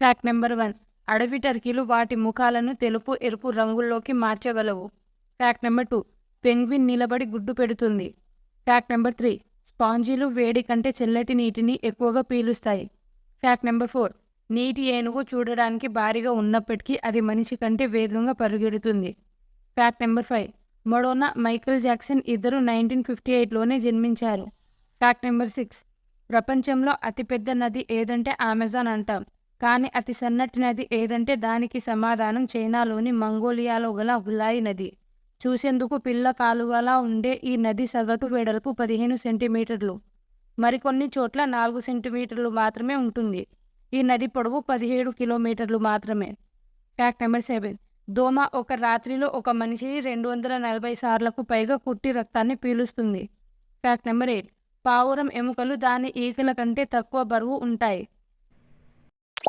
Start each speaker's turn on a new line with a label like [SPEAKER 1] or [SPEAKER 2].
[SPEAKER 1] Fact number 1. అడవి టర్కీలు వాటి ముఖాలను తెలుపు, ఎరుపు రంగుల్లోకి మార్చగలవు. Fact number 2. పెంగ్విన్ నిలబడి గుడ్డు పెడుతుంది. Fact number 3. స్పాంజీలు వేడి కంటే చల్లటి నీటిని ఎక్కువగా పీలుస్తాయి. Fact number 4. నీటి ఏనుగు చూడడానికి భారీగా ఉన్నప్పటికీ అది మనిషి కంటే వేగంగా పరిగెడుతుంది. Fact number 5. Madonna, Michael Jackson ఇద్దరు 1958లోనే జన్మించారు. Fact number 6. ప్రపంచంలో అతిపెద్ద నది ఏదంటే అమెజాన్ అంటాం. కానీ అతి సన్నటి నది ఏదంటే దానికి సమాధానం చైనాలోని మంగోలియాలో గల హులాయి నది. చూసేందుకు పిల్ల కాలువలా ఉండే ఈ నది సగటు వెడల్పు 15 సెంటీమీటర్లు. మరికొన్ని చోట్ల 4 సెంటీమీటర్లు మాత్రమే ఉంటుంది. ఈ నది పొడవు 17 కిలోమీటర్లు మాత్రమే. Fact number 7. దోమ ఒక రాత్రిలో ఒక మనిషిని 240 సార్లకు పైగా కుట్టి రక్తాన్ని పీలుస్తుంది. Fact number 8. పావురం ఎముకలు దాని ఈకల కంటే తక్కువ బరువు ఉంటాయి.